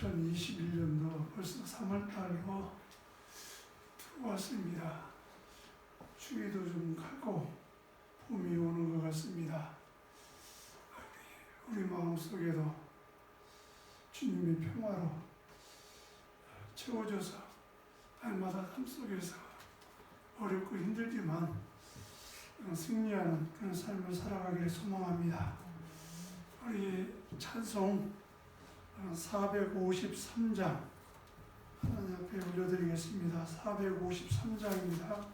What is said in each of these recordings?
2021년도 벌써 3월달로 들어왔습니다. 추위도 좀 가고 봄이 오는 것 같습니다. 우리 마음속에도 주님의 평화로 채워져서 날마다 삶 속에서 어렵고 힘들지만 승리하는 그런 삶을 살아가기를 소망합니다. 우리 찬송 453장 하나님 앞에 올려드리겠습니다. 453장입니다.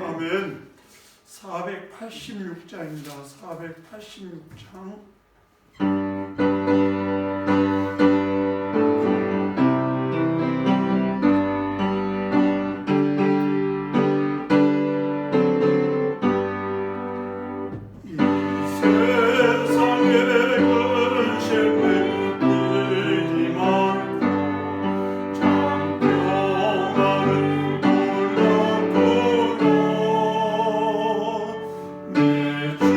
아멘. 486장입니다. 486장. 내 주에서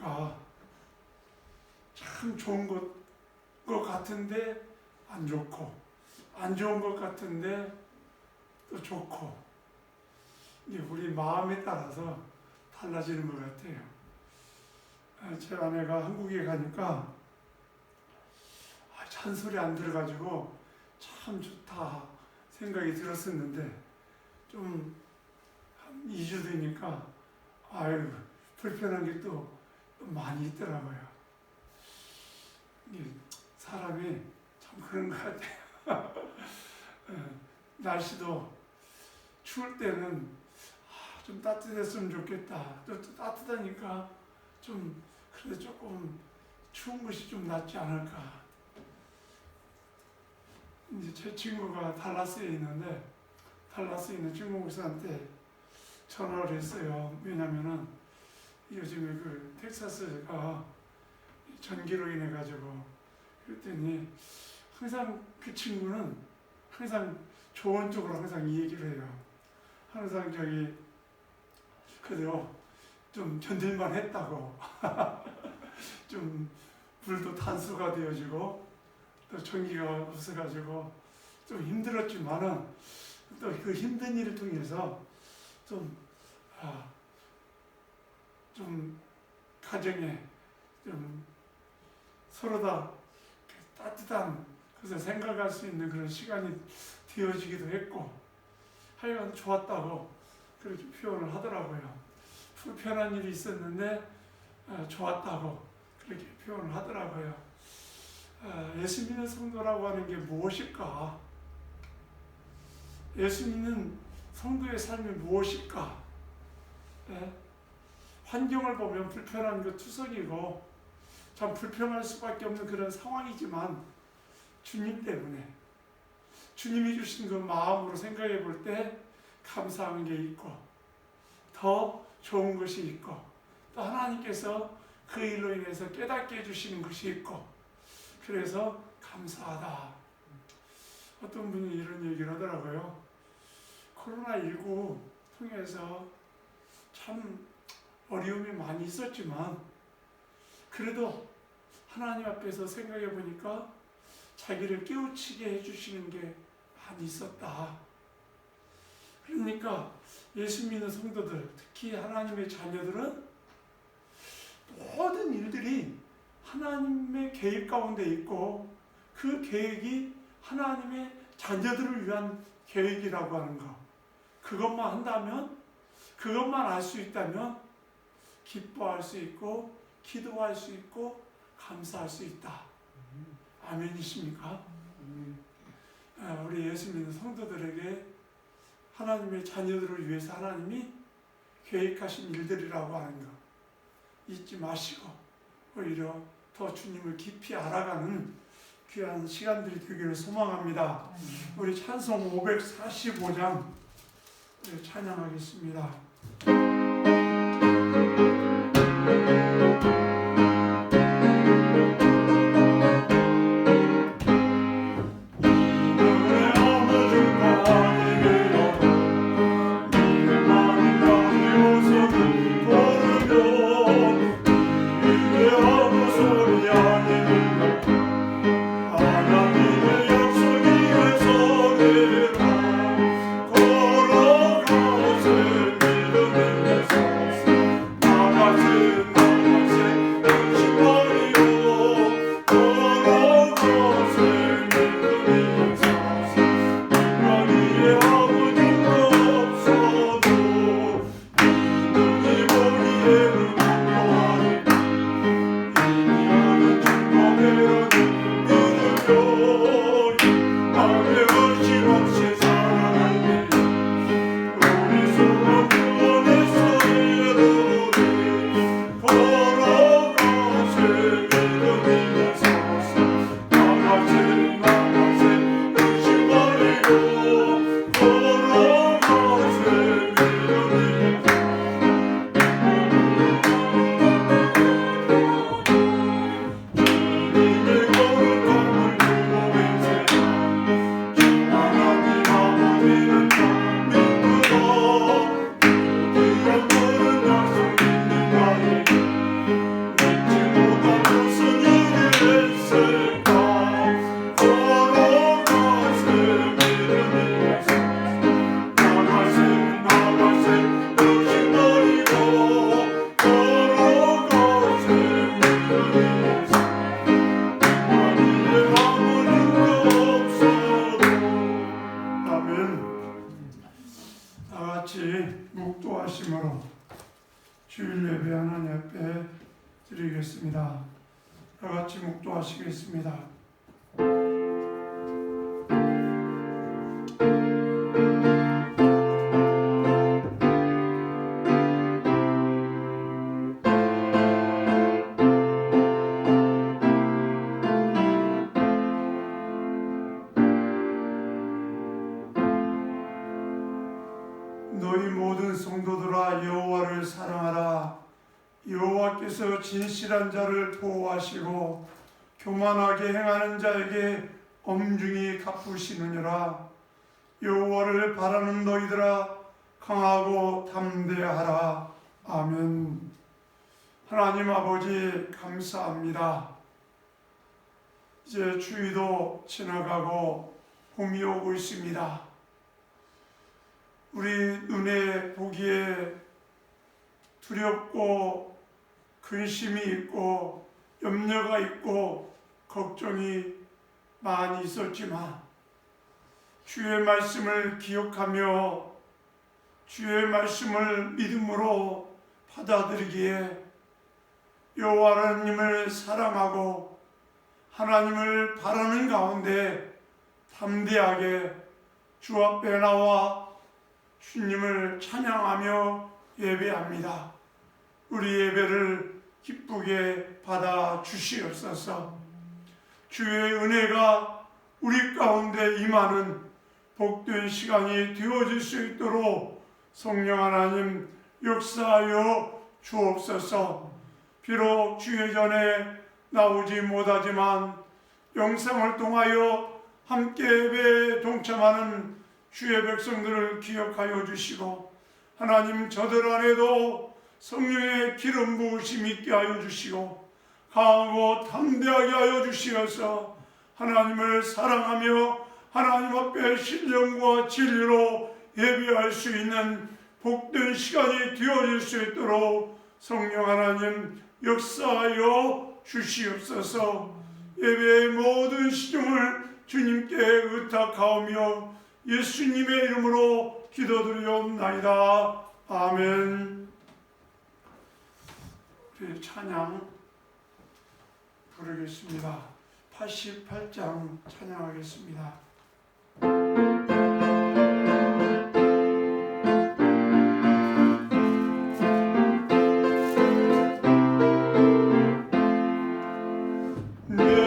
보니까 참 좋은 것 같은데 안 좋고, 안 좋은 것 같은데 또 좋고, 이게 우리 마음에 따라서 달라지는 것 같아요. 제 아내가 한국에 가니까 잔소리 안 들어가지고 참 좋다 생각이 들었었는데, 좀 한 2주 되니까 아유 불편한 게 또 많이 있더라고요. 사람이 참 그런 것 같아요. 날씨도 추울 때는 좀 따뜻했으면 좋겠다. 또 따뜻하니까 좀 그래도 조금 추운 것이 좀 낫지 않을까. 이제 제 친구가 달라스에 있는데, 달라스에 있는 친구 목사한테 전화를 했어요. 왜냐면은 요즘에 그 텍사스가 전기로 인해 가지고, 그랬더니 항상 그 친구는 항상 좋은 쪽으로 항상 이 얘기를 해요. 항상 그래도 좀 견딜만 했다고. 좀 불도 단수가 되어지고 또 전기가 없어가지고 좀 힘들었지만은 또 그 힘든 일을 통해서 좀 가정에 좀 서로 다 따뜻한 것을 생각할 수 있는 그런 시간이 되어지기도 했고, 하여간 좋았다고 그렇게 표현을 하더라고요. 불편한 일이 있었는데 좋았다고 그렇게 표현을 하더라고요. 예수 믿는 성도라고 하는 게 무엇일까? 예수 믿는 성도의 삶이 무엇일까? 환경을 보면 불편한 것 투성이고 참 불평할 수밖에 없는 그런 상황이지만, 주님 때문에 주님이 주신 그 마음으로 생각해 볼 때 감사한 게 있고, 더 좋은 것이 있고, 또 하나님께서 그 일로 인해서 깨닫게 해주시는 것이 있고, 그래서 감사하다. 어떤 분이 이런 얘기를 하더라고요. 코로나19 통해서 참 어려움이 많이 있었지만, 그래도 하나님 앞에서 생각해 보니까 자기를 깨우치게 해주시는 게 많이 있었다. 그러니까 예수 믿는 성도들, 특히 하나님의 자녀들은 모든 일들이 하나님의 계획 가운데 있고, 그 계획이 하나님의 자녀들을 위한 계획이라고 하는 것, 그것만 한다면, 그것만 알 수 있다면 기뻐할 수 있고 기도할 수 있고 감사할 수 있다. 아멘이십니까? 우리 예수 믿는 성도들에게 하나님의 자녀들을 위해서 하나님이 계획하신 일들이라고 하는 것 잊지 마시고, 오히려 더 주님을 깊이 알아가는 귀한 시간들이 되기를 소망합니다. 우리 찬송 545장 찬양하겠습니다. 기뻐하심으로 주일 예배 하나님 앞에 드리겠습니다. 다 같이 묵도하시겠습니다. 너희 모든 성도들아 여호와를 사랑하라. 여호와께서 진실한 자를 보호하시고 교만하게 행하는 자에게 엄중히 갚으시느니라. 여호와를 바라는 너희들아 강하고 담대하라. 아멘. 하나님 아버지 감사합니다. 이제 주의도 지나가고 봄이 오고 있습니다. 우리 눈에 보기에 두렵고 근심이 있고 염려가 있고 걱정이 많이 있었지만 주의 말씀을 기억하며 주의 말씀을 믿음으로 받아들이기에 여호와 하나님을 사랑하고 하나님을 바라는 가운데 담대하게 주 앞에 나와 주님을 찬양하며 예배합니다. 우리 예배를 기쁘게 받아 주시옵소서. 주의 은혜가 우리 가운데 임하는 복된 시간이 되어질 수 있도록 성령 하나님 역사하여 주옵소서. 비록 주의 전에 나오지 못하지만 영상을 통하여 함께 예배에 동참하는 주의 백성들을 기억하여 주시고 하나님 저들 안에도 성령의 기름 부으심 있게 하여 주시고 강하고 담대하게 하여 주시어서 하나님을 사랑하며 하나님 앞에 신령과 진리로 예배할 수 있는 복된 시간이 되어질 수 있도록 성령 하나님 역사하여 주시옵소서. 예배의 모든 시종을 주님께 의탁하오며 예수님의 이름으로 기도드리옵나이다. 아멘. 우리 찬양 부르겠습니다. 88장 찬양하겠습니다. 내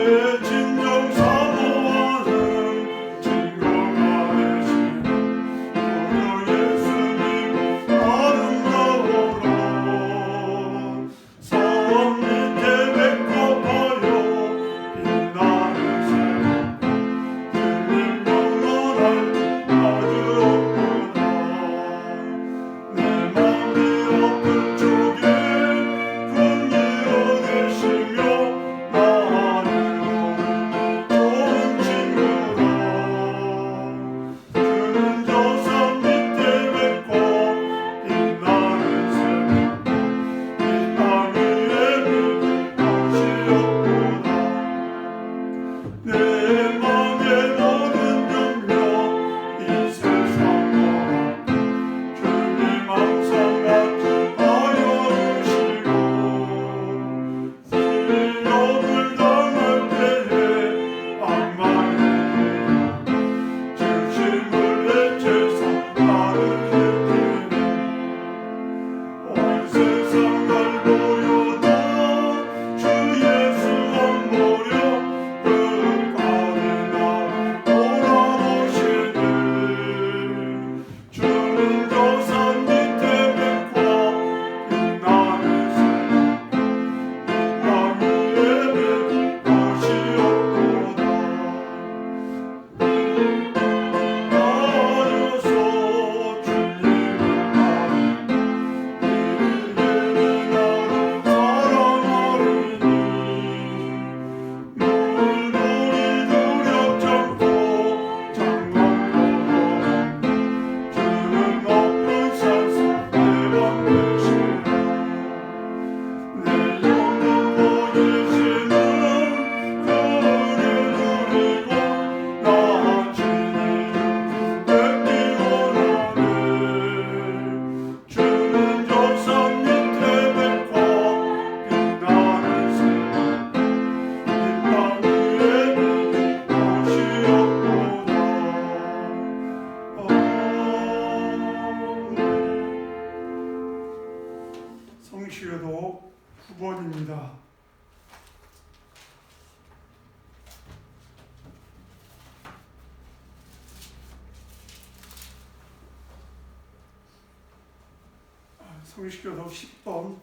성식교독 10번.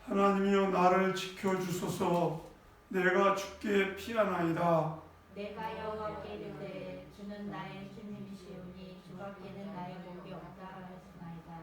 하나님이여 나를 지켜주소서. 내가 주께 피하나이다. 내가 여호와께 이르되 주는 나의 주님이시오니 주밖에는 나의 복이 없다 하였나이다.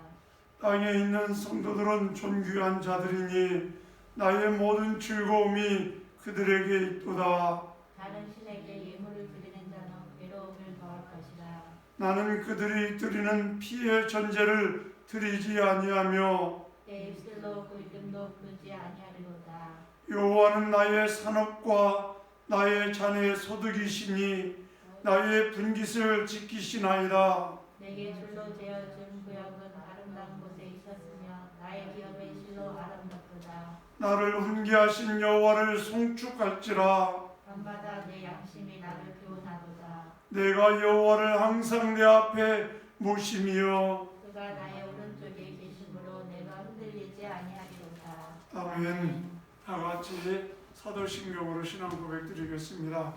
땅에 있는 성도들은 존귀한 자들이니 나의 모든 즐거움이 그들에게 있도다. 다른 신에게 예물을 드리는 자는 외로움을 더할 것이라. 나는 그들이 드리는 피의 전제를 드리지 아니하며 내 입술로 그 이름도 부르지 아니하리로다. 여호와는 나의 산업과 나의 자네의 소득이시니 나의 분깃을 지키시나이다. 내게 줄로 재어준 구역은 아름다운 곳에 있었으며 나의 기업의 실로 아름답도다. 나를 훈계하신 여호와를 송축할지라. 밤마다 내 양심이 나를 교훈하도다. 내가 여호와를 항상 내 앞에 모심이여. 그가 나의 오른쪽에 계심으로 내가 흔들리지 아니하리로다. 아멘. 다 같이 사도신경으로 신앙 고백 드리겠습니다.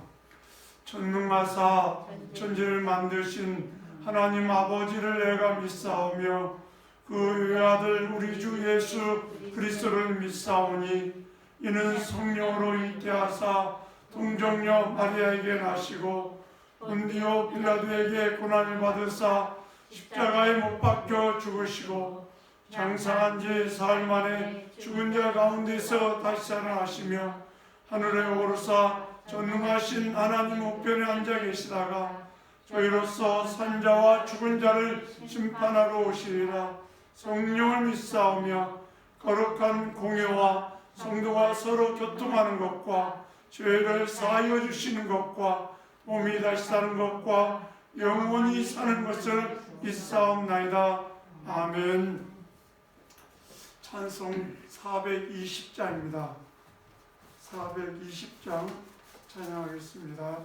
전능하사 천지를 만드신 하나님 아버지를 내가 믿사오며 그 외아들 우리 주 예수 그리스도를 믿사오니 이는 성령으로 잉태하사 동정녀 마리아에게 나시고 본디오 빌라도에게 고난을 받으사 십자가에 못 박혀 죽으시고 장사한 지 사흘 만에 죽은 자 가운데서 다시 살아나시며 하늘에 오르사 전능하신 하나님 우편에 앉아 계시다가 저희로서 산자와 죽은 자를 심판하러 오시리라. 성령을 믿사오며 거룩한 공회와 성도가 서로 교통하는 것과 죄를 사하여 주시는 것과 몸이 다시 사는 것과 영원히 사는 것을 믿사옵나이다. 아멘. 찬송 420장입니다. 420장 찬양하겠습니다.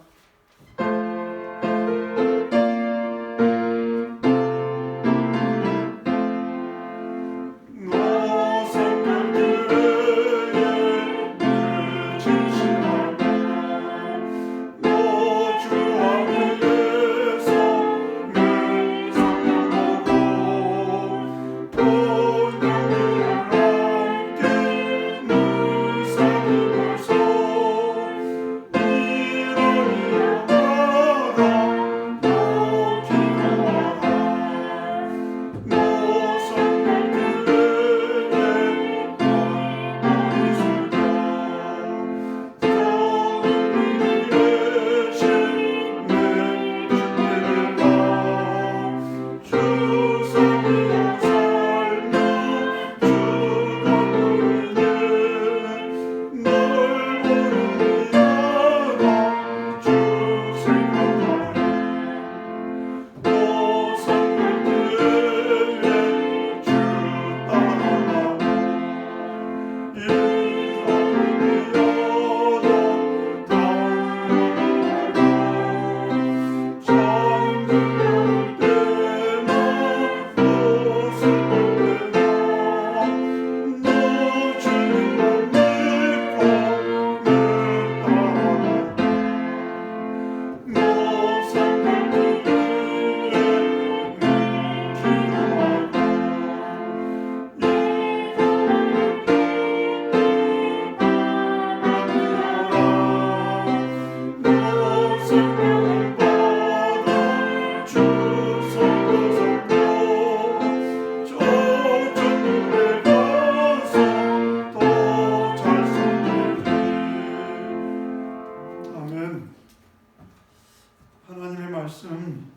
하나님의 말씀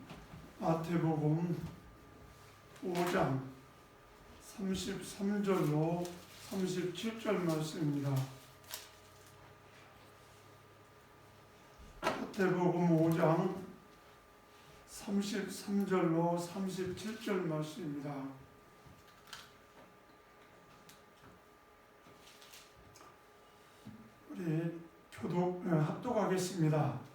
마태복음 5장 33절로 37절 말씀입니다. 마태복음 5장 33절로 37절 말씀입니다. 우리 합독하겠습니다.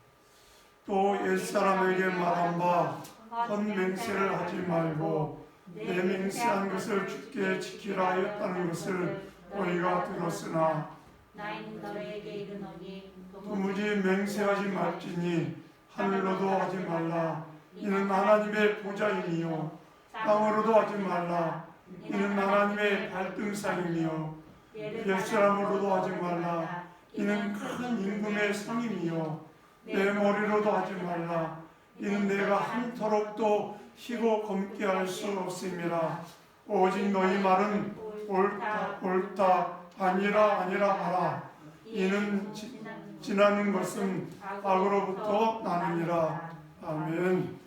또 옛사람에게 말한 바 헛맹세를 하지 말고 내 맹세한 것을 주께 지키라 하였다는 것을 너희가 들었으나 나는 너희에게 이르노니 도무지 맹세하지 말지니 하늘로도 하지 말라 이는 하나님의 보좌이며 땅으로도 하지 말라. 이는 하나님의 발등상이며 옛사람으로도 하지 말라. 이는 큰 임금의 상임이요 내 머리로도 하지 말라. 이는 내가 한토록도 희고 검게 할 수 없음이라. 오직 너희 말은 옳다 아니라 하라. 이는 지나는 것은 악으로부터 나느니라. 아멘.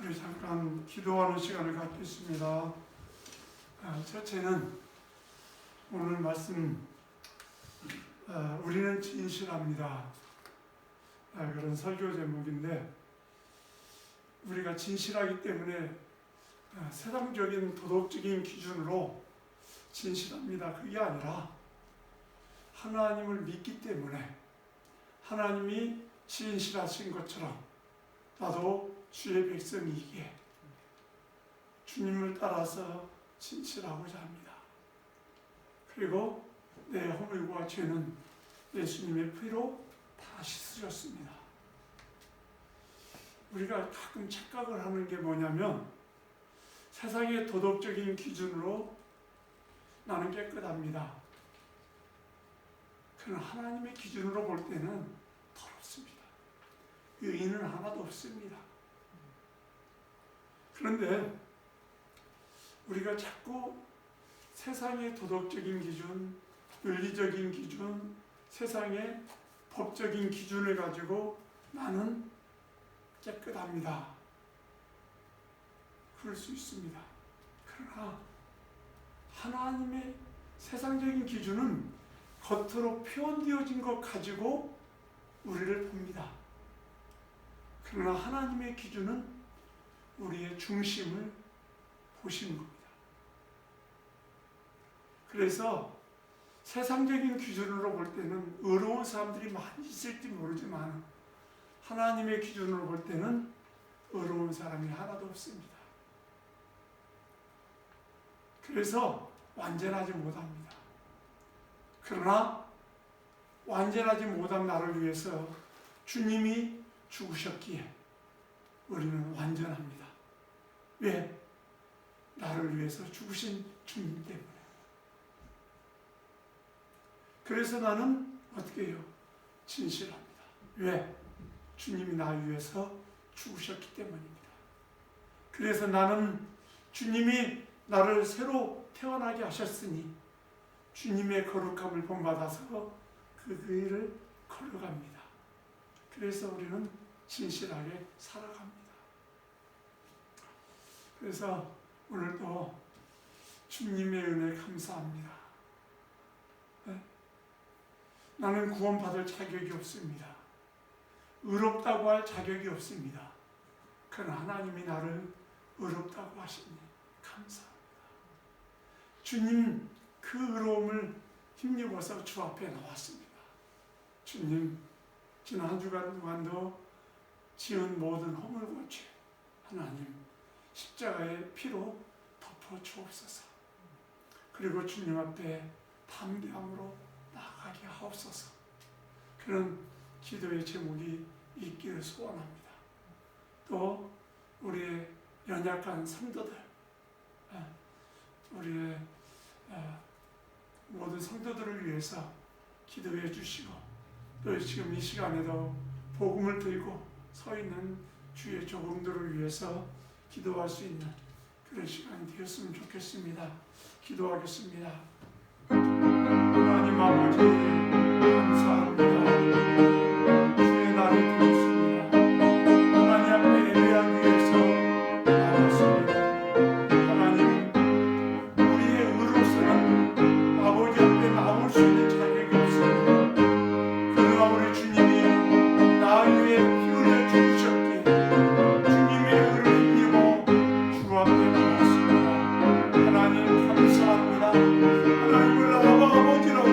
우리 잠깐 기도하는 시간을 갖겠습니다. 첫째는 오늘 말씀 우리는 진실합니다. 그런 설교 제목인데, 우리가 진실하기 때문에 세상적인 도덕적인 기준으로 진실합니다. 그게 아니라 하나님을 믿기 때문에 하나님이 진실하신 것처럼 나도 주의 백성이기에 주님을 따라서 진실하고자 합니다. 그리고 내 허물과 죄는 예수님의 피로 다 씻으셨습니다. 우리가 가끔 착각을 하는 게 뭐냐면, 세상의 도덕적인 기준으로 나는 깨끗합니다. 그러나 하나님의 기준으로 볼 때는 더럽습니다. 의인은 하나도 없습니다. 그런데 우리가 자꾸 세상의 도덕적인 기준, 윤리적인 기준, 세상의 법적인 기준을 가지고 나는 깨끗합니다. 그럴 수 있습니다. 그러나 하나님의 세상적인 기준은 겉으로 표현되어진 것 가지고 우리를 봅니다. 그러나 하나님의 기준은 우리의 중심을 보시는 겁니다. 그래서 세상적인 기준으로 볼 때는 의로운 사람들이 많이 있을지 모르지만, 하나님의 기준으로 볼 때는 의로운 사람이 하나도 없습니다. 그래서 완전하지 못합니다. 그러나 완전하지 못한 나를 위해서 주님이 죽으셨기에 우리는 완전합니다. 왜? 나를 위해서 죽으신 주님 때문에. 그래서 나는 어떻게 해요? 진실합니다. 왜? 주님이 나를 위해서 죽으셨기 때문입니다. 그래서 나는 주님이 나를 새로 태어나게 하셨으니 주님의 거룩함을 본받아서 그 길을 걸어갑니다. 그래서 우리는 진실하게 살아갑니다. 그래서 오늘도 주님의 은혜 감사합니다. 네? 나는 구원받을 자격이 없습니다. 의롭다고 할 자격이 없습니다. 그러나 하나님이 나를 의롭다고 하시니 감사합니다. 주님 그 의로움을 힘입어서 주 앞에 나왔습니다. 주님, 지난 한 주간 동안도 지은 모든 허물과 죄, 하나님 십자가의 피로 덮어 주옵소서. 그리고 주님 앞에 담대함으로 나아가게 하옵소서. 그런 기도의 제목이 있기를 소원합니다. 또 우리의 연약한 성도들, 우리의 모든 성도들을 위해서 기도해 주시고, 또 지금 이 시간에도 복음을 들고 서 있는 주의 조공들을 위해서 기도할 수 있는 그런 시간이 되었으면 좋겠습니다. 기도하겠습니다. 하나님 아버지 감사합니다. 주의 날을 드렸습니다. 하나님 앞에 예배하기 위해서 나왔습니다. 하나님, 우리의 의로서는 아버지 앞에 나올 수 있는 자격이 없습니다. 그러나 우리 주님이 나 위해 피 흘려 죽으셨기에 주님의 의를 힘입어 주 앞에 나왔습니다. 하나님 감사합니다. 하나님을 아버지라고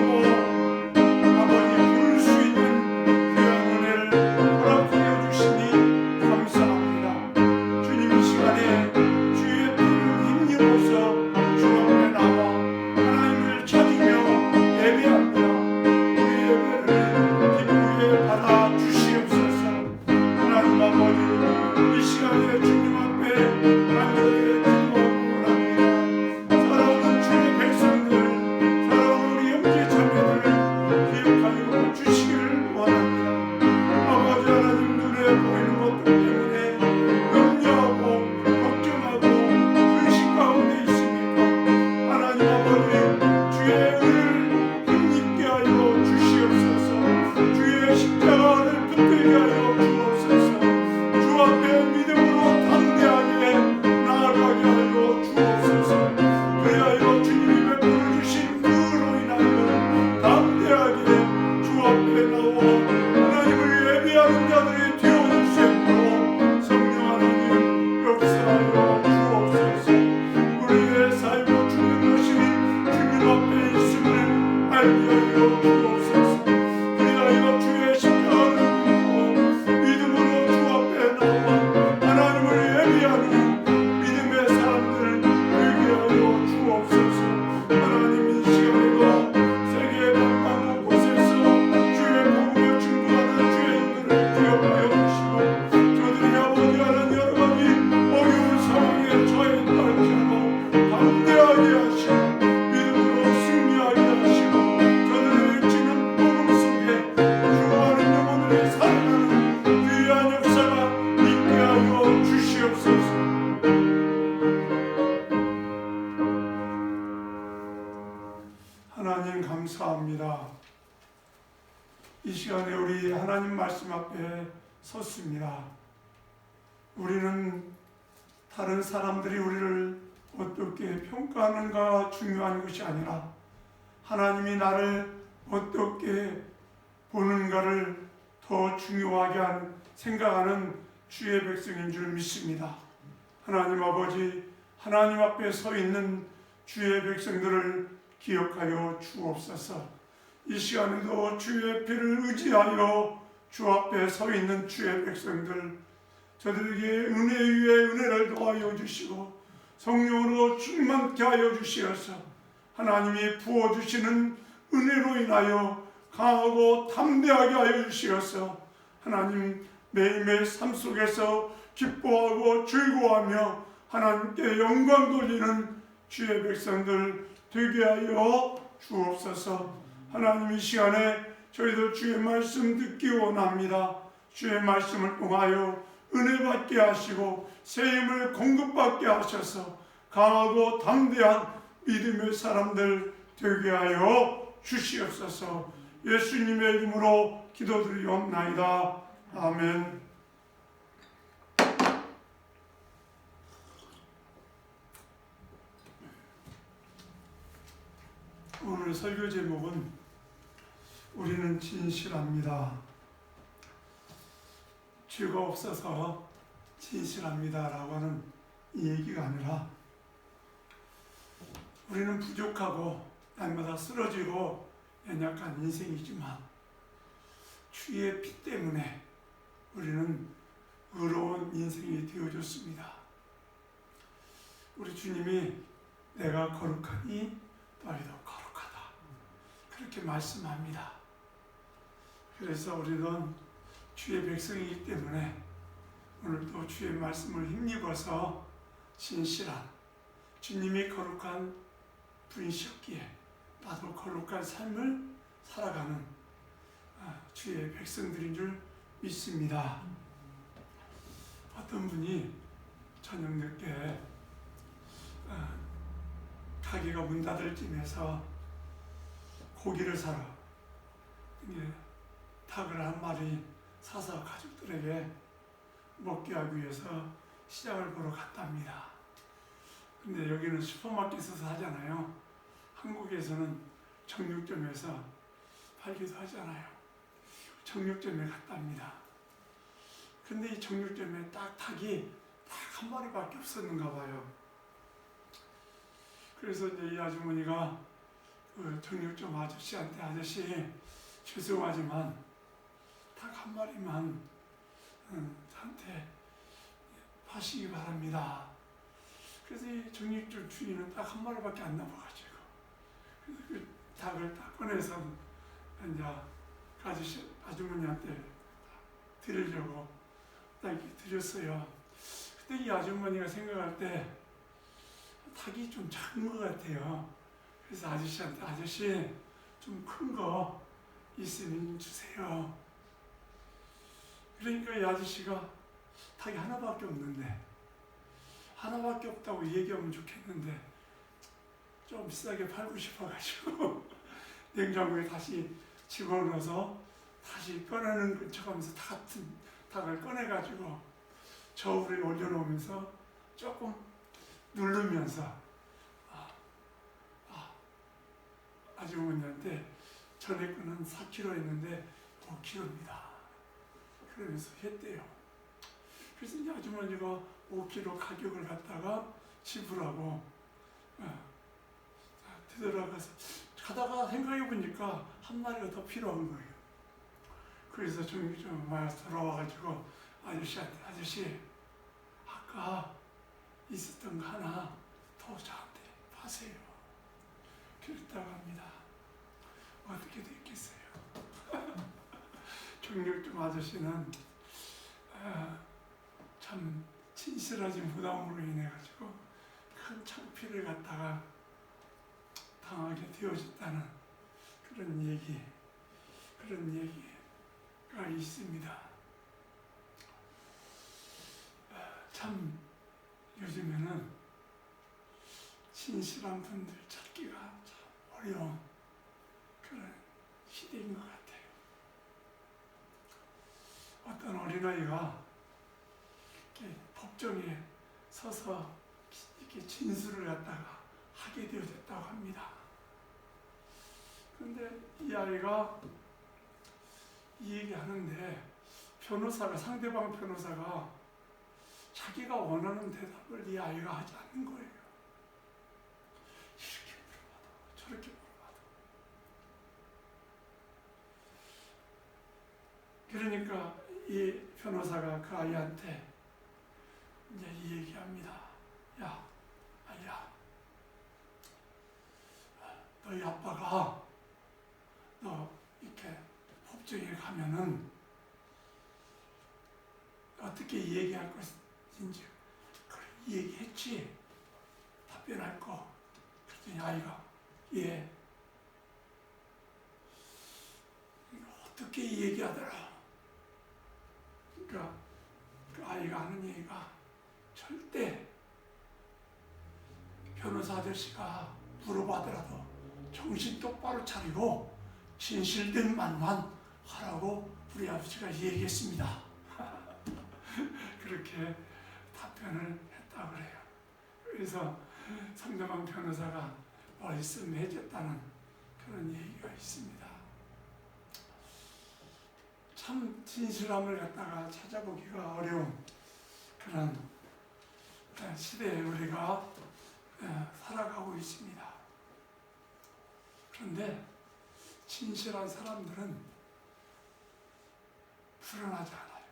시간에 우리 하나님 말씀 앞에 섰습니다. 우리는 다른 사람들이 우리를 어떻게 평가하는가 중요한 것이 아니라 하나님이 나를 어떻게 보는가를 더 중요하게 생각하는 주의 백성인 줄 믿습니다. 하나님 아버지, 하나님 앞에 서 있는 주의 백성들을 기억하여 주옵소서. 이 시간에도 주의 피를 의지하여 주 앞에 서 있는 주의 백성들, 저들에게 은혜 위에 은혜를 더하여 주시고 성령으로 충만케 하여 주시어서 하나님이 부어주시는 은혜로 인하여 강하고 담대하게 하여 주시어서 하나님 매일매일 삶 속에서 기뻐하고 즐거워하며 하나님께 영광 돌리는 주의 백성들 되게 하여 주옵소서. 하나님 이 시간에 저희들 주의 말씀 듣기 원합니다. 주의 말씀을 통하여 은혜 받게 하시고 새 힘을 공급받게 하셔서 강하고 담대한 믿음의 사람들 되게 하여 주시옵소서. 예수님의 이름으로 기도드리옵나이다. 아멘. 오늘 설교 제목은 우리는 진실합니다. 죄가 없어서 진실합니다 라고 하는 이 얘기가 아니라 우리는 부족하고 날마다 쓰러지고 연약한 인생이지만 주의 피 때문에 우리는 의로운 인생이 되어줬습니다. 우리 주님이 내가 거룩하니 너희도 거룩하다 그렇게 말씀합니다. 그래서 우리는 주의 백성이기 때문에 오늘도 주의 말씀을 힘입어서 진실한 주님이 거룩한 분이셨기에 나도 거룩한 삶을 살아가는 주의 백성들인 줄 믿습니다. 어떤 분이 저녁 늦게 가게가 문 닫을 쯤에서 고기를 사러 닭을 한 마리 사서 가족들에게 먹게 하기 위해서 시장을 보러 갔답니다. 근데 여기는 슈퍼마켓에서 하잖아요. 한국에서는 정육점에서 팔기도 하잖아요. 정육점에 갔답니다. 근데 이 정육점에 닭이 딱 한 마리밖에 없었는가 봐요. 그래서 이제 이 아주머니가 그 정육점 아저씨한테 아저씨 죄송하지만 닭 한 마리만 저한테 파시기 바랍니다. 그래서 이 정육점 주인은 딱 한 마리밖에 안 남아가지고 그래서 그 닭을 딱 꺼내서 이제 아주머니한테 드리려고 딱 드렸어요. 그때 이 아주머니가 생각할 때 닭이 좀 작은 것 같아요. 그래서 아저씨한테 아저씨 좀 큰 거 있으면 주세요. 그러니까 이 아저씨가 닭이 하나밖에 없는데 하나밖에 없다고 얘기하면 좋겠는데 좀 비싸게 팔고 싶어가지고 냉장고에 다시 집어넣어서 다시 꺼내는 척하면서 같은 닭을 꺼내가지고 저울에 올려놓으면서 조금 누르면서 아주머니한테 전에 거는 4kg 했는데 5kg입니다. 그러면서 했대요. 그래서 이 아주머니가 5kg 가격을 갖다가 지불하고 되돌아가서 가다가 생각해 보니까 한 마리가 더 필요한 거예요. 그래서 좀 돌아와가지고 아저씨한테 아저씨 아까 있었던 거 하나 더 저한테 파세요. 그랬다고 합니다. 어떻게 됐겠어요? 정육점 아저씨는 참 진실하지 못함으로 인해가지고 큰 창피를 갖다가 당하게 되어졌다는 그런 얘기가 있습니다. 참 요즘에는 진실한 분들 찾기가 참 어려운 그런 시대인 것 같아요. 어떤 어린아이가 이렇게 법정에 서서 이렇게 진술을 갖다가 하게 되어졌다고 합니다. 그런데 이 아이가 이 얘기하는데 상대방 변호사가 자기가 원하는 대답을 이 아이가 하지 않는 거예요. 이렇게 물어봐도 저렇게 물어봐도. 그러니까 이 변호사가 그 아이한테 이제 이 얘기합니다. 야, 아이야, 너희 아빠가 너 이렇게 법정에 가면은 어떻게 얘기할 것인지 그걸 얘기했지? 답변할 거. 그랬더니 아이가 예. 어떻게 얘기하더라? 그러니까 그 아이가 하는 얘기가 절대 변호사 아저씨가 물어봐더라도 정신 똑바로 차리고 진실된 말만 하라고 우리 아버지가 얘기했습니다. 그렇게 답변을 했다고 그래요. 그래서 상대방 변호사가 말씀해줬다는 그런 얘기가 있습니다. 참 진실함을 갖다가 찾아보기가 어려운 그런 시대에 우리가 살아가고 있습니다. 그런데 진실한 사람들은 불안하지 않아요.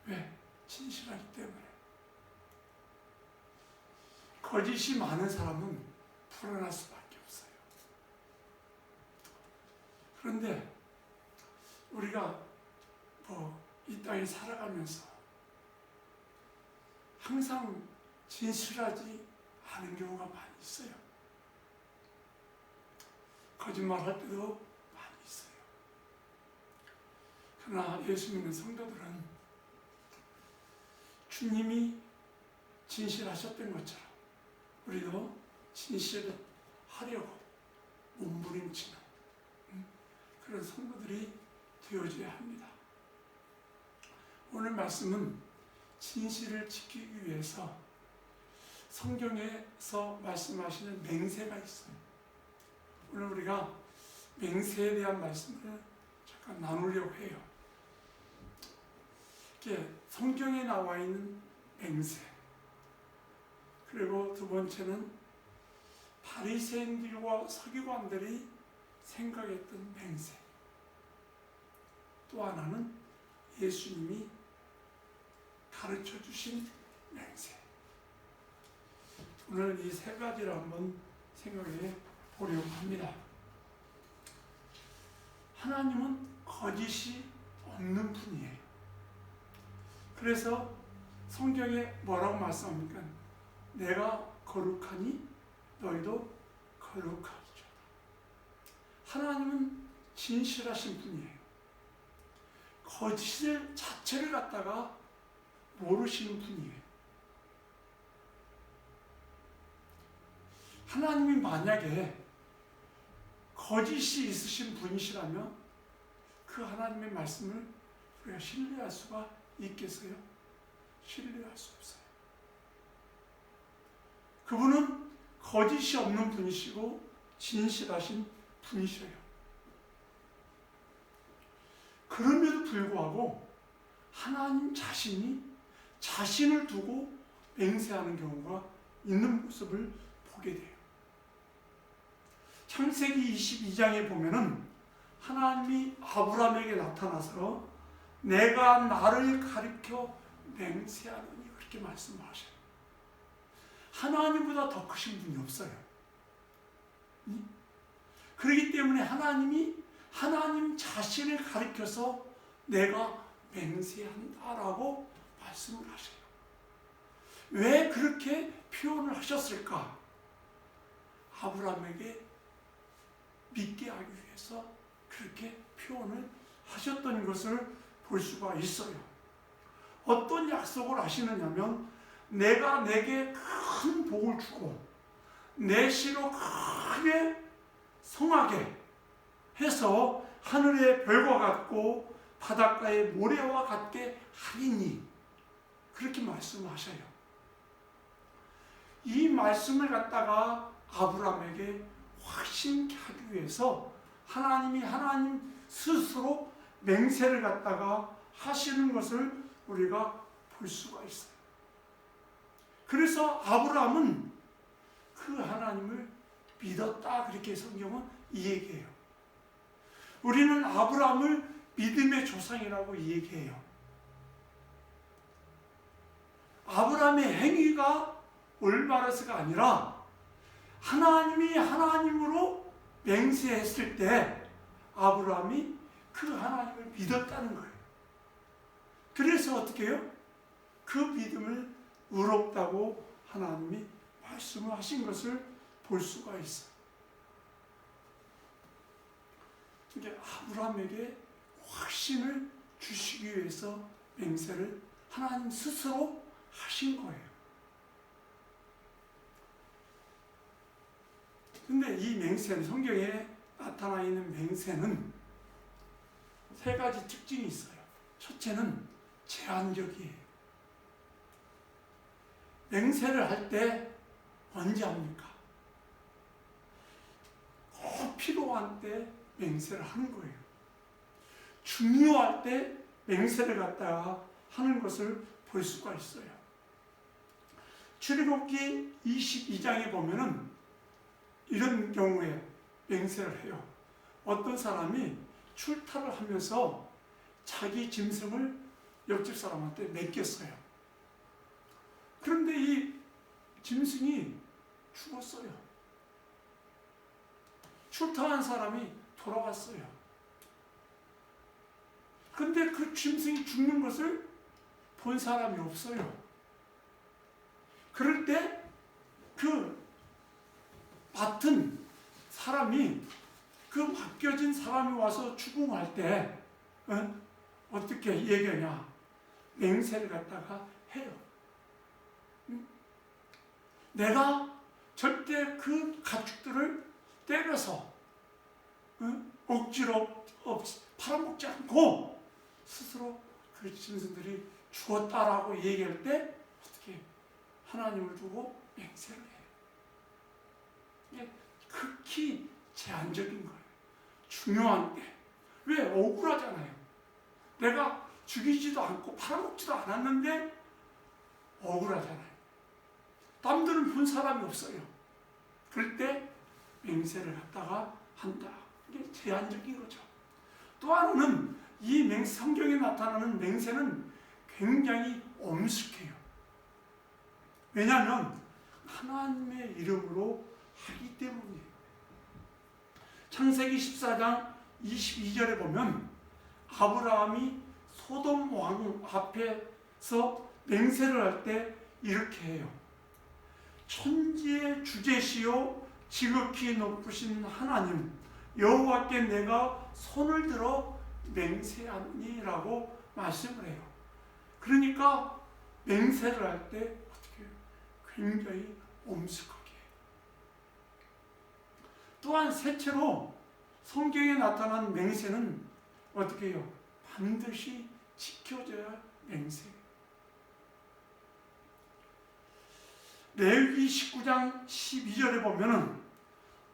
왜? 진실하기 때문에. 거짓이 많은 사람은 불안할 수밖에 없어요. 그런데 우리가 이 땅에 살아가면서 항상 진실하지 않은 경우가 많이 있어요. 거짓말할 때도 많이 있어요. 그러나 예수 믿는 성도들은 주님이 진실하셨던 것처럼 우리도 진실하려고 몸부림치는 그런 성도들이 되어져야 합니다. 오늘 말씀은 진실을 지키기 위해서 성경에서 말씀하시는 맹세가 있어요. 오늘 우리가 맹세에 대한 말씀을 잠깐 나누려고 해요. 이렇게 성경에 나와 있는 맹세, 그리고 두 번째는 바리새인들과 서기관들이 생각했던 맹세, 또 하나는 예수님이 가르쳐 주신 맹세. 오늘 이 세 가지를 한번 생각해 보려고 합니다. 하나님은 거짓이 없는 분이에요. 그래서 성경에 뭐라고 말씀합니까? 내가 거룩하니 너희도 거룩하기죠. 하나님은 진실하신 분이에요. 거짓을 자체를 갖다가 모르시는 분이에요. 하나님이 만약에 거짓이 있으신 분이시라면 그 하나님의 말씀을 우리가 신뢰할 수가 있겠어요? 신뢰할 수 없어요. 그분은 거짓이 없는 분이시고 진실하신 분이셔요. 그럼에도 불구하고 하나님 자신이 자신을 두고 맹세하는 경우가 있는 모습을 보게 돼요. 창세기 22장에 보면은 하나님이 아브라함에게 나타나서 내가 나를 가리켜 맹세하노니 그렇게 말씀하셔요. 하나님보다 더 크신 분이 없어요. 그렇기 때문에 하나님이 하나님 자신을 가리켜서 내가 맹세한다라고 말씀을 하셔요. 왜 그렇게 표현을 하셨을까? 아브라함에게 믿게 하기 위해서 그렇게 표현을 하셨던 것을 볼 수가 있어요. 어떤 약속을 하시느냐면 내가 내게 큰 복을 주고 내 씨로 크게 성하게 해서 하늘의 별과 같고 바닷가의 모래와 같게 하리니 그렇게 말씀하셔요. 이 말씀을 갖다가 아브라함에게 확신케 하기 위해서 하나님이 하나님 스스로 맹세를 갖다가 하시는 것을 우리가 볼 수가 있어요. 그래서 아브라함은 그 하나님을 믿었다, 그렇게 성경은 얘기해요. 우리는 아브라함을 믿음의 조상이라고 얘기해요. 아브라함의 행위가 올바라서가 아니라 하나님이 하나님으로 맹세했을 때 아브라함이 그 하나님을 믿었다는 거예요. 그래서 어떻게 해요? 그 믿음을 의롭다고 하나님이 말씀을 하신 것을 볼 수가 있어요. 이게 아브라함에게 확신을 주시기 위해서 맹세를 하나님 스스로 하신 거예요. 근데 이 맹세는, 성경에 나타나 있는 맹세는 세 가지 특징이 있어요. 첫째는 제한적이에요. 맹세를 할 때 언제 합니까? 꼭 필요한 때 맹세를 하는 거예요. 중요할 때 맹세를 갖다가 하는 것을 볼 수가 있어요. 출애굽기 22장에 보면은 이런 경우에 맹세를 해요. 어떤 사람이 출타를 하면서 자기 짐승을 옆집 사람한테 맡겼어요. 그런데 이 짐승이 죽었어요. 출타한 사람이 돌아갔어요. 근데 그 짐승이 죽는 것을 본 사람이 없어요. 그럴 때 그 맡은 사람이, 그 맡겨진 사람이 와서 추궁할 때 어떻게 얘기하냐? 맹세를 갖다가 해요. 내가 절대 그 가축들을 때려서 억지로 팔아먹지 않고 스스로 그 짐승들이 죽었다라고 얘기할 때 어떻게 하나님을 두고 맹세를 해요. 이게 극히 제한적인 거예요. 중요한 때. 왜? 억울하잖아요. 내가 죽이지도 않고 팔아먹지도 않았는데 억울하잖아요. 남들은 본 사람이 없어요. 그럴 때 맹세를 갖다가 한다. 이게 제한적인 거죠. 또 하나는 이 성경에 나타나는 맹세는 굉장히 엄숙해요. 왜냐하면 하나님의 이름으로 하기 때문이에요. 창세기 14장 22절에 보면 아브라함이 소돔 왕 앞에서 맹세를 할 때 이렇게 해요. 천지의 주제시요 지극히 높으신 하나님 여호와께 내가 손을 들어 맹세하니라고 말씀을 해요. 그러니까 맹세를 할 때 어떻게 해요? 굉장히 엄숙하게 해요. 또한 셋째로 성경에 나타난 맹세는 어떻게 해요? 반드시 지켜져야 할 맹세예요. 레위기 19장 12절에 보면은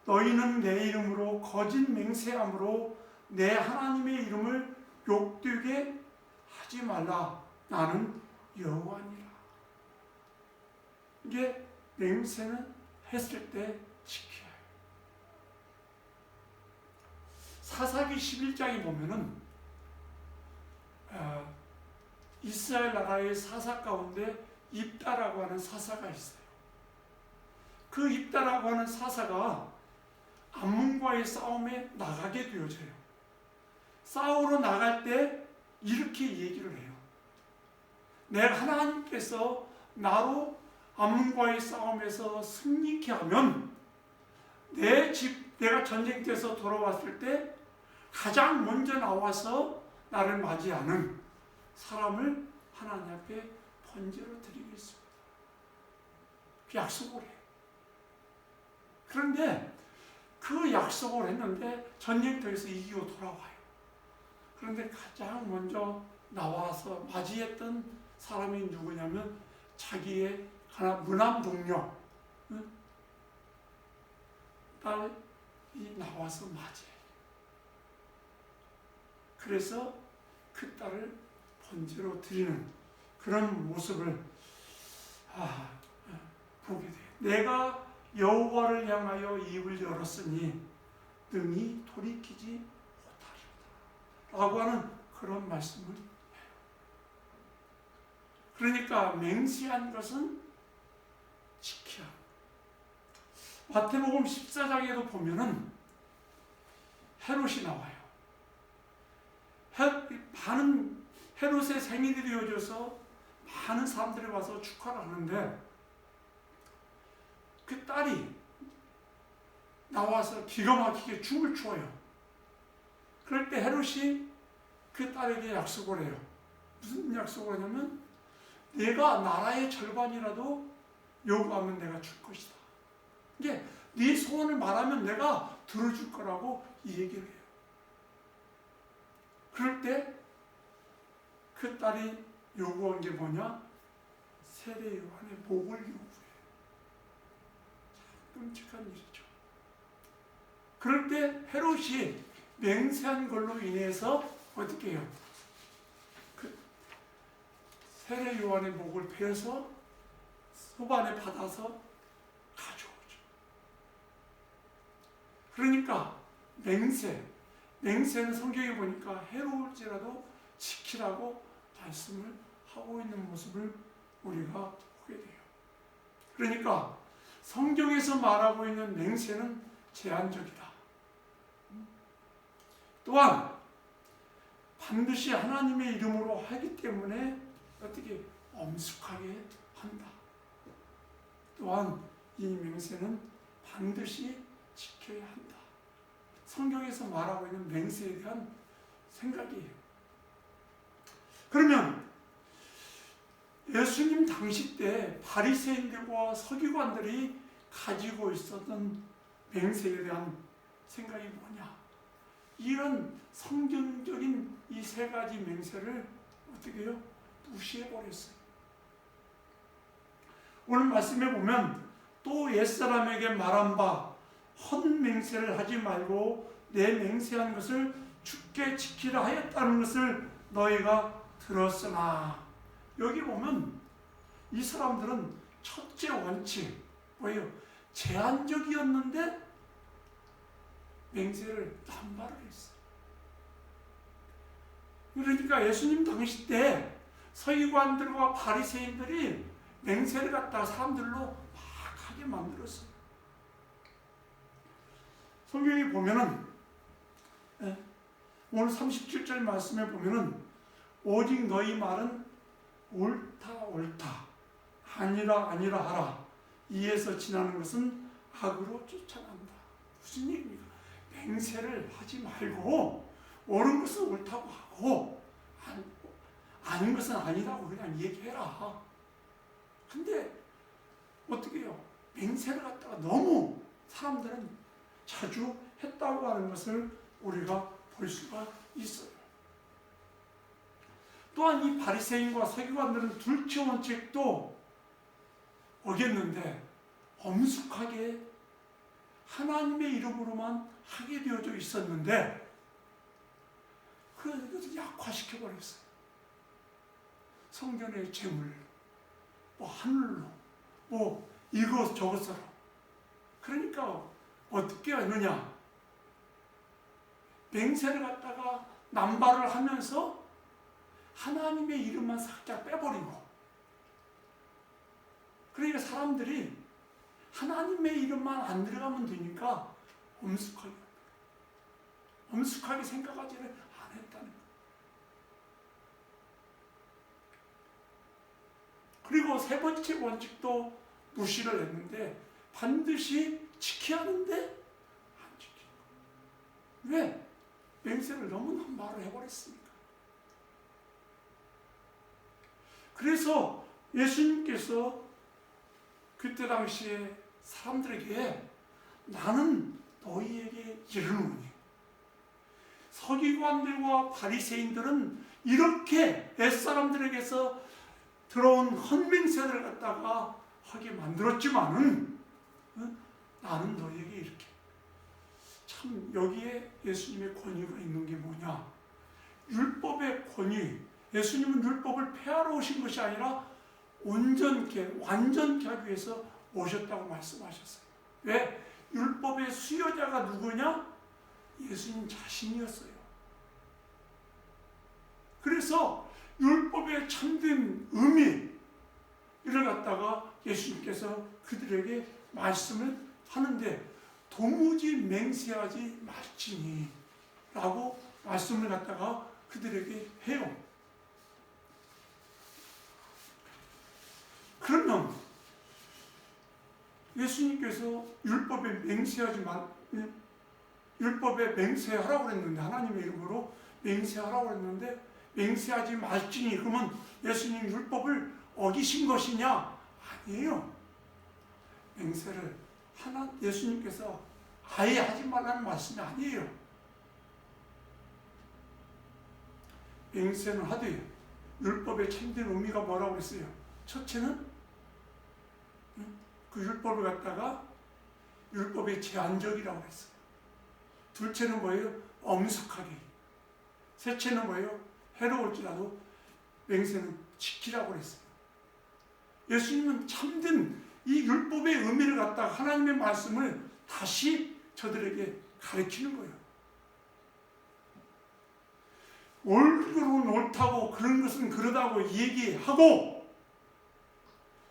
너희는 내 이름으로 거짓 맹세함으로 내 하나님의 이름을 욕되게 하지 말라. 나는 여호와니라. 이게 맹세는 했을 때 지켜야 해요. 사사기 11장에 보면은 이스라엘 나라의 사사 가운데 입다라고 하는 사사가 있어요. 그 입다라고 하는 사사가 암몬과의 싸움에 나가게 되어져요. 싸우러 나갈 때 이렇게 얘기를 해요. 내가 하나님께서 나로 암몬과의 싸움에서 승리케 하면 내가 전쟁터에서 돌아왔을 때 가장 먼저 나와서 나를 맞이하는 사람을 하나님 앞에 번제로 드리겠습니다. 그 약속을 해요. 그런데 그 약속을 했는데 전쟁터에서 이기고 돌아와요. 그런데 가장 먼저 나와서 맞이했던 사람이 누구냐면 자기의 하나 무남 동료 딸이 나와서 맞이해. 그래서 그 딸을 번제로 드리는 그런 모습을 보게 돼요. 내가 여호와를 향하여 입을 열었으니 능히 돌이키지 못하리로다 라고 하는 그런 말씀을 해요. 그러니까 맹세한 것은 지켜야 합니다. 마태복음 14장에도 보면은 헤롯이 나와요. 많은 헤롯의 생일이 되어져서 많은 사람들이 와서 축하를 하는데 그 딸이 나와서 기가 막히게 춤을 추어요. 그럴 때 헤롯이 그 딸에게 약속을 해요. 무슨 약속을 하냐면 내가 나라의 절반이라도 요구하면 내가 줄 것이다. 이게 네 소원을 말하면 내가 들어줄 거라고 이 얘기를 해요. 그럴 때 그 딸이 요구한 게 뭐냐? 세례 요한의 목을 요구해요. 참 끔찍한 일이죠. 그럴 때 헤롯이 맹세한 걸로 인해서 어떻게 해요? 그 세례 요한의 목을 베어서 소반에 받아서 가져오죠. 그러니까 맹세는 성경에 보니까 해로울지라도 지키라고 말씀을 하고 있는 모습을 우리가 보게 돼요. 그러니까 성경에서 말하고 있는 맹세는 제한적이다. 또한 반드시 하나님의 이름으로 하기 때문에 어떻게 엄숙하게 한다. 또한 이 맹세는 반드시 지켜야 한다. 성경에서 말하고 있는 맹세에 대한 생각이에요. 그러면 예수님 당시 때 바리새인들과 서기관들이 가지고 있었던 맹세에 대한 생각이 뭐냐? 이런 성경적인 이 세 가지 맹세를 어떻게 해요? 무시해버렸어요. 오늘 말씀에 보면 또 옛사람에게 말한 바 헛맹세를 하지 말고 내 맹세한 것을 주께 지키라 하였다는 것을 너희가 들었으나, 여기 보면 이 사람들은 첫째 원칙 뭐예요? 제한적이었는데 맹세를 남발을 했어요. 그러니까 예수님 당시 때 서기관들과 바리새인들이 맹세를 갖다가 사람들로 막 하게 만들었어요. 성경에 보면은 오늘 37절 말씀에 보면은 오직 너희 말은 옳다 아니라 하라. 이에서 지나는 것은 악으로 쫓아간다. 무슨 얘기입니까? 맹세를 하지 말고 옳은 것은 옳다고 하고 아닌 것은 아니라고 그냥 얘기해라. 근데 어떻게 해요? 맹세를 갖다가 너무 사람들은 자주 했다고 하는 것을 우리가 볼 수가 있어요. 또한 이 바리새인과 서기관들은 둘째 원칙도 어겼는데 엄숙하게 하나님의 이름으로만 하게 되어져 있었는데 그것을 약화시켜버렸어요. 성전의 재물, 하늘로, 이것 저것으로. 그러니까 어떻게 하느냐? 맹세를 갖다가 남발을 하면서 하나님의 이름만 살짝 빼버리고, 그러니까 사람들이 하나님의 이름만 안 들어가면 되니까 엄숙하게 생각하지를 안 했다는 거예요. 그리고 세 번째 원칙도 무시를 했는데 반드시 지켜야 하는데 안 지키는 거예요. 왜? 맹세를 너무 남발을 해버렸으니까. 그래서 예수님께서 그때 당시에 사람들에게 나는 너희에게 이르노니 서기관들과 바리새인들은 이렇게 옛사람들에게서 들어온 헛맹세를 갖다가 하게 만들었지만은 나는 너에게 이렇게 참 여기에 예수님의 권위가 있는 게 뭐냐? 율법의 권위. 예수님은 율법을 폐하러 오신 것이 아니라 온전케 완전케 하기 위해서 오셨다고 말씀하셨어요. 왜? 율법의 수여자가 누구냐? 예수님 자신이었어요. 그래서 율법의 참된 의미를 갖다가 예수님께서 그들에게 말씀을 하는데 도무지 맹세하지 말지니 라고 말씀을 갖다가 그들에게 해요. 그러면 예수님께서 율법에 맹세하라고 그랬는데, 하나님의 이름으로 맹세하라고 그랬는데 맹세하지 말지니, 그러면 예수님 율법을 어기신 것이냐? 아니에요. 맹세를 예수님께서 아예 하지 말라는 말씀이 아니에요. 맹세는 하되 율법의 참된 의미가 뭐라고 그랬어요? 첫째는 그 율법을 갖다가 율법의 제한적이라고 했어요. 둘째는 뭐예요? 엄숙하게. 셋째는 뭐예요? 해로울지라도 맹세는 지키라고 했어요. 예수님은 참된 이 율법의 의미를 갖다가 하나님의 말씀을 다시 저들에게 가르치는 거예요. 옳고는 옳다고 그런 것은 그러다고 얘기하고,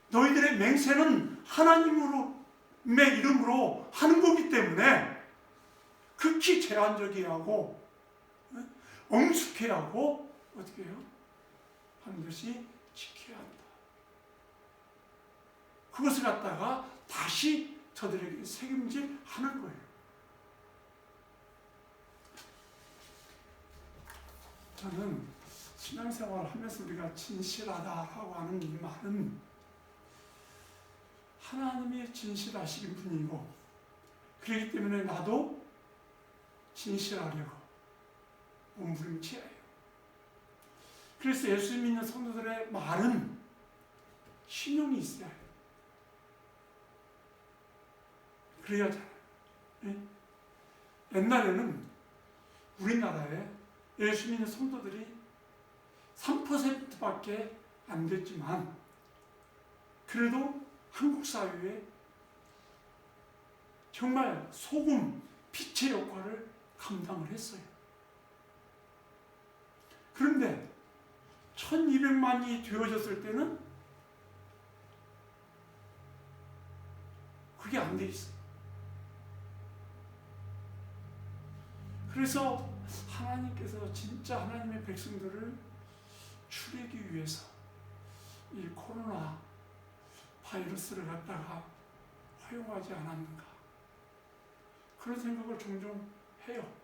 너희들의 맹세는 하나님의 이름으로 하는 거기 때문에 극히 제한적이야 하고 엄숙해야 하고 어떻게 해요? 반드시 지켜야 한다. 그것을 갖다가 다시 저들에게 책임질하는 거예요. 저는 신앙생활을 하면서 우리가 진실하다라고 하는 이 말은 하나님이 진실하신 분이고, 그렇기 때문에 나도 진실하려고 몸부림치어요. 그래서 예수 믿는 성도들의 말은 신용이 있어야 해요. 그래야 잘. 옛날에는 우리나라에 예수 믿는 성도들이 3%밖에 안 됐지만, 그래도 한국 사회에 정말 소금, 빛의 역할을 감당을 했어요. 그런데 1200만이 되어졌을 때는 그게 안 돼 있어요. 그래서 하나님께서 진짜 하나님의 백성들을 추리기 위해서 이 코로나 바이러스를 갖다가 허용하지 않았는가, 그런 생각을 종종 해요.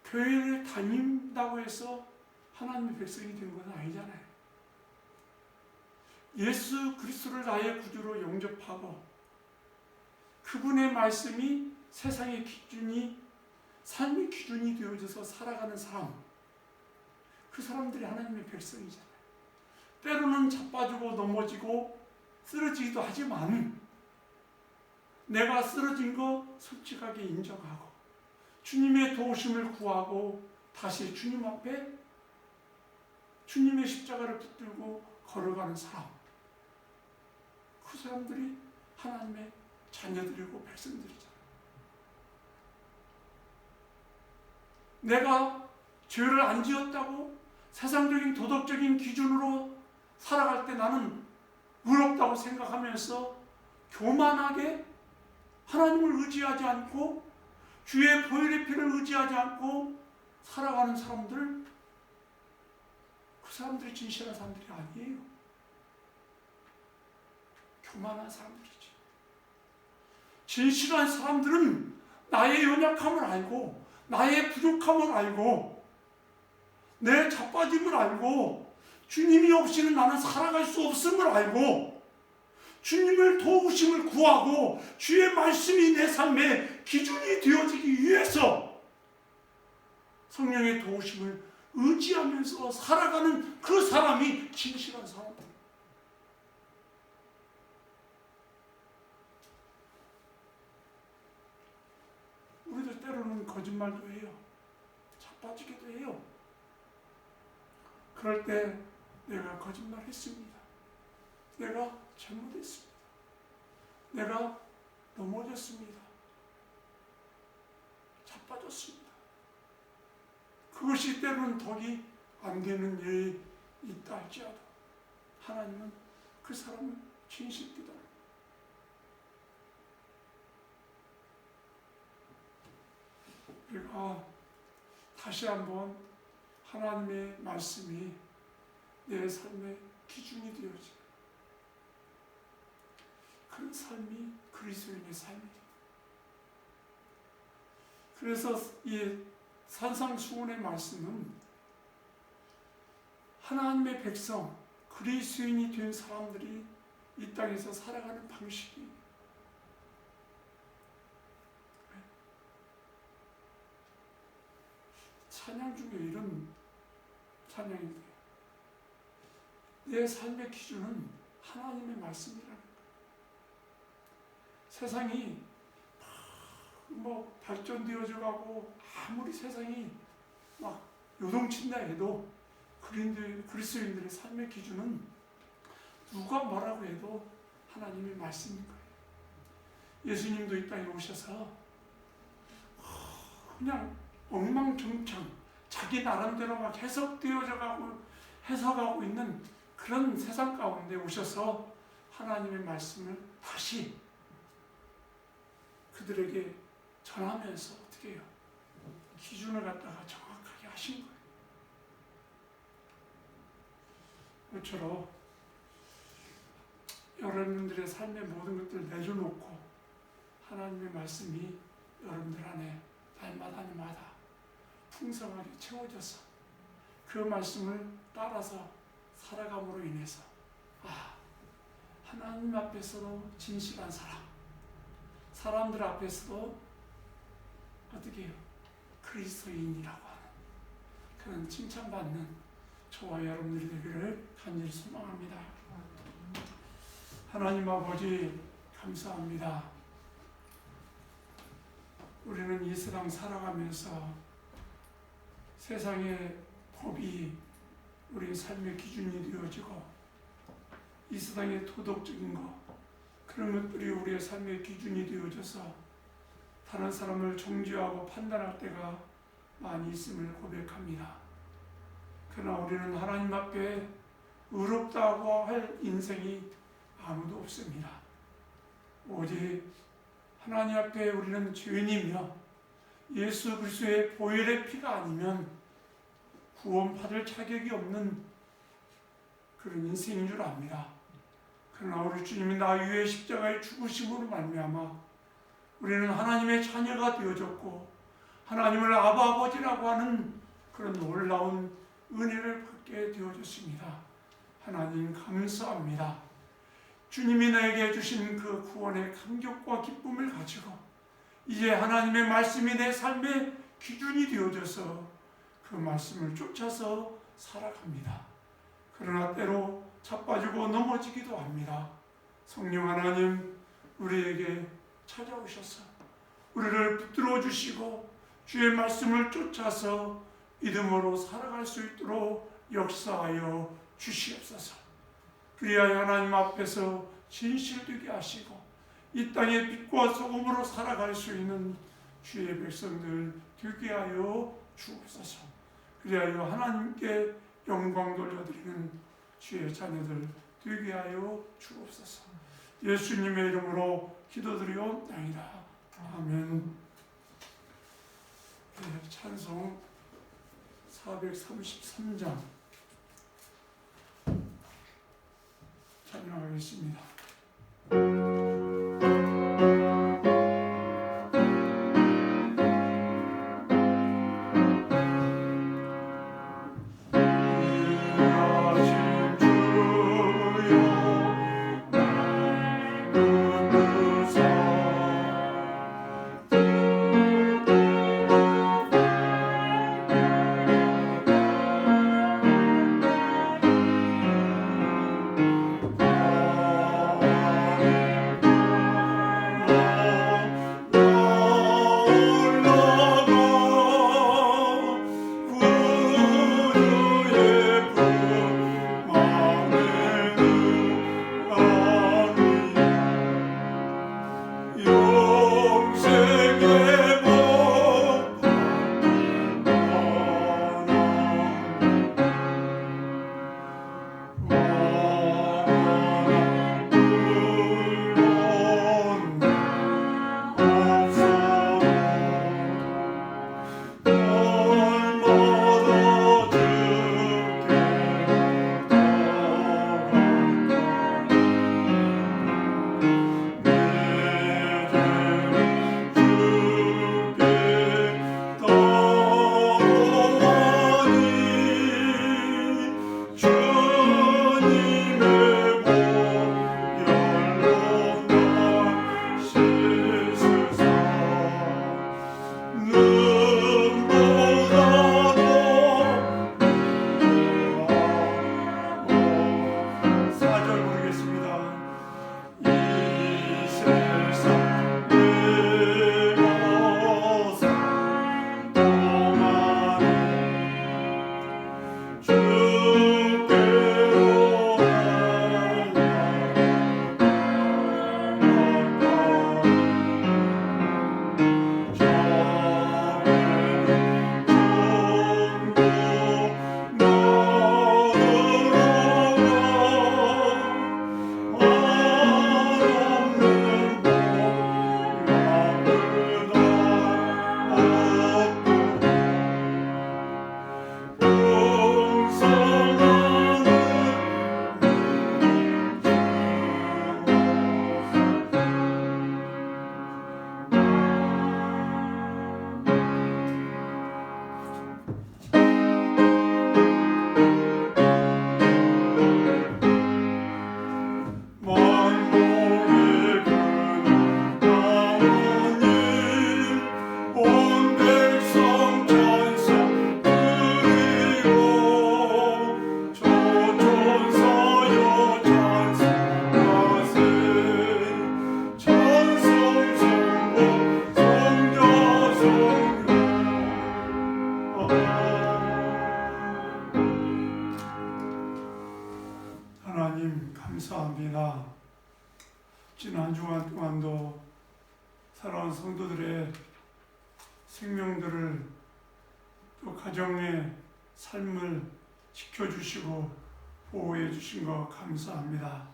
교회를 다닌다고 해서 하나님의 백성이 된 건 아니잖아요. 예수 그리스도를 나의 구주로 영접하고 그분의 말씀이 세상의 기준이, 삶의 기준이 되어져서 살아가는 사람, 그 사람들이 하나님의 백성이잖아요. 때로는 자빠지고 넘어지고 쓰러지기도 하지만 내가 쓰러진 거 솔직하게 인정하고 주님의 도우심을 구하고 다시 주님 앞에 주님의 십자가를 붙들고 걸어가는 사람, 그 사람들이 하나님의 자녀들이고 백성들이잖아요. 내가 죄를 안 지었다고 세상적인 도덕적인 기준으로 살아갈 때 나는 의롭다고 생각하면서 교만하게 하나님을 의지하지 않고 주의 보혈의 피를 의지하지 않고 살아가는 사람들, 그 사람들이 진실한 사람들이 아니에요. 교만한 사람들이지. 진실한 사람들은 나의 연약함을 알고 나의 부족함을 알고 내 자빠짐을 알고 주님이 없이는 나는 살아갈 수 없음을 알고 주님을 도우심을 구하고 주의 말씀이 내 삶의 기준이 되어지기 위해서 성령의 도우심을 의지하면서 살아가는 그 사람이 진실한 사람입니다. 우리들 때로는 거짓말도 해요. 자빠지기도 해요. 그럴 때 내가 거짓말했습니다. 내가 잘못했습니다. 내가 넘어졌습니다. 자빠졌습니다. 그것이 때로는 덕이 안 되는 일이 있다 할지라도 하나님은 그 사람을 진실기다. 우리가 다시 한번 하나님의 말씀이 내 삶의 기준이 되어지고 그런 삶이 그리스도인의 삶이에요. 그래서 이 산상수훈의 말씀은 하나님의 백성, 그리스도인이 된 사람들이 이 땅에서 살아가는 방식이 찬양 중에 이런 찬양이 돼요. 내 삶의 기준은 하나님의 말씀이라는 거예요. 세상이 뭐 발전되어져 가고 아무리 세상이 막 요동친다 해도 그리스도인들의 삶의 기준은 누가 뭐라고 해도 하나님의 말씀인 거예요. 예수님도 이 땅에 오셔서 그냥 엉망진창 자기 나름대로 막 해석하고 있는 그런 세상 가운데 오셔서 하나님의 말씀을 다시 그들에게 전하면서 어떻게 해요? 기준을 갖다가 정확하게 하신 거예요. 모쪼록 여러분들의 삶의 모든 것들을 내려놓고 하나님의 말씀이 여러분들 안에 날마다 풍성하게 채워져서 그 말씀을 따라서 살아감으로 인해서 하나님 앞에서도 진실한 사람들 앞에서도 어떻게 해요? 그리스도인이라고 하는 그런 칭찬받는 저와 여러분들이 되기를 간절히 소망합니다. 하나님 아버지 감사합니다. 우리는 이 세상 살아가면서 세상의 법이 우리의 삶의 기준이 되어지고 이 세상의 도덕적인 것 그런 것들이 우리의 삶의 기준이 되어져서 다른 사람을 정죄하고 판단할 때가 많이 있음을 고백합니다. 그러나 우리는 하나님 앞에 의롭다고 할 인생이 아무도 없습니다. 오직 하나님 앞에 우리는 죄인이며 예수 그리스도의 보혈의 피가 아니면 구원받을 자격이 없는 그런 인생인 줄 압니다. 그러나 우리 주님이 나 위에 십자가의 죽으심으로 말미암아 우리는 하나님의 자녀가 되어졌고 하나님을 아버지라고 하는 그런 놀라운 은혜를 받게 되어졌습니다. 하나님 감사합니다. 주님이 나에게 주신 그 구원의 감격과 기쁨을 가지고 이제 하나님의 말씀이 내 삶의 기준이 되어져서 그 말씀을 쫓아서 살아갑니다. 그러나 때로 자빠지고 넘어지기도 합니다. 성령 하나님 우리에게 찾아오셔서 우리를 붙들어 주시고 주의 말씀을 쫓아서 믿음으로 살아갈 수 있도록 역사하여 주시옵소서. 그리하여 하나님 앞에서 진실되게 하시고 이 땅의 빛과 소금으로 살아갈 수 있는 주의 백성들 되게 하여 주옵소서. 그리하여 하나님께 영광 돌려드리는 주의 자녀들 되게 하여 주옵소서. 예수님의 이름으로 기도드리옵나이다. 아멘. 네, 찬송 433장 찬양하겠습니다. 주여 날 사랑하는 성도들의 생명들을 또 가정의 삶을 지켜주시고 보호해 주신 것 감사합니다.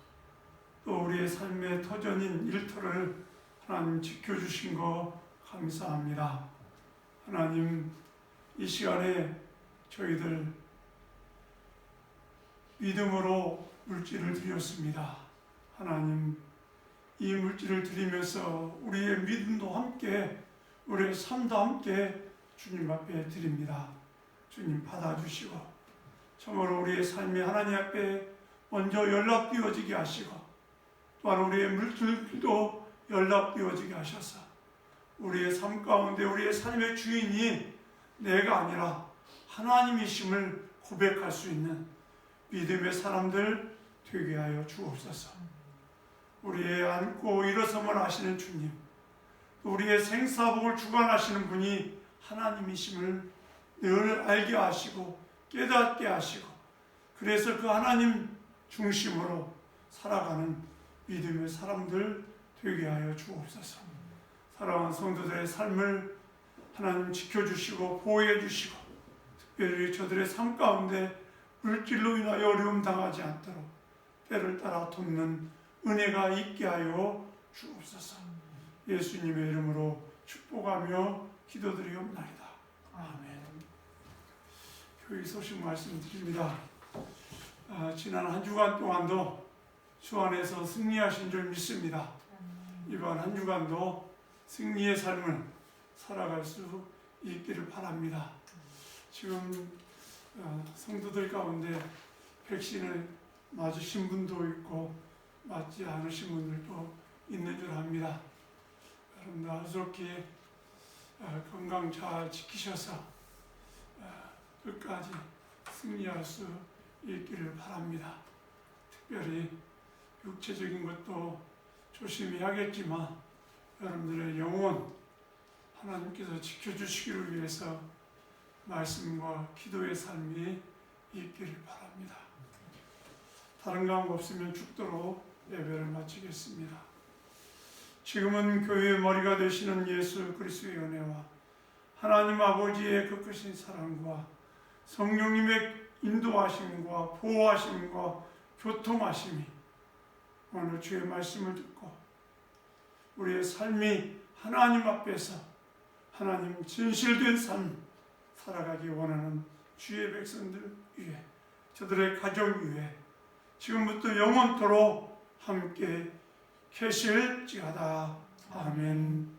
또 우리의 삶의 터전인 일터를 하나님 지켜주신 것 감사합니다. 하나님, 이 시간에 저희들 믿음으로 물질을 드렸습니다. 하나님, 이 물질을 드리면서 우리의 믿음도 함께, 우리의 삶도 함께 주님 앞에 드립니다. 주님 받아주시고, 참으로 우리의 삶이 하나님 앞에 먼저 연락되어지게 하시고, 또한 우리의 물질도 연락되어지게 하셔서 우리의 삶 가운데 우리의 삶의 주인이 내가 아니라 하나님이심을 고백할 수 있는 믿음의 사람들 되게 하여 주옵소서. 우리의 안고 일어섬을 하시는 주님, 우리의 생사복을 주관하시는 분이 하나님이심을 늘 알게 하시고 깨닫게 하시고, 그래서 그 하나님 중심으로 살아가는 믿음의 사람들 되게 하여 주옵소서. 사랑하는 성도들의 삶을 하나님 지켜주시고 보호해 주시고, 특별히 저들의 삶 가운데 물질로 인하여 어려움 당하지 않도록 때를 따라 돕는 은혜가 있게 하여 주옵소서. 예수님의 이름으로 축복하며 기도드리옵나이다. 아멘. 교회 소식 말씀드립니다. 지난 한 주간 동안도 주 안에서 승리하신 줄 믿습니다. 이번 한 주간도 승리의 삶을 살아갈 수 있기를 바랍니다. 지금 성도들 가운데 백신을 맞으신 분도 있고 맞지 않으신 분들도 있는 줄 압니다. 여러분 나수롭게 건강 잘 지키셔서 끝까지 승리할 수 있기를 바랍니다. 특별히 육체적인 것도 조심히 하겠지만 여러분들의 영혼 하나님께서 지켜주시기를 위해서 말씀과 기도의 삶이 있기를 바랍니다. 다른 거 없으면 죽도록 예배를 마치겠습니다. 지금은 교회의 머리가 되시는 예수 그리스도의 은혜와 하나님 아버지의 그 크신 사랑과 성령님의 인도하심과 보호하심과 교통하심이 오늘 주의 말씀을 듣고 우리의 삶이 하나님 앞에서 하나님 진실된 삶 살아가기 원하는 주의 백성들 위해, 저들의 가정 위해 지금부터 영원토록 함께 계실지어다. 아멘.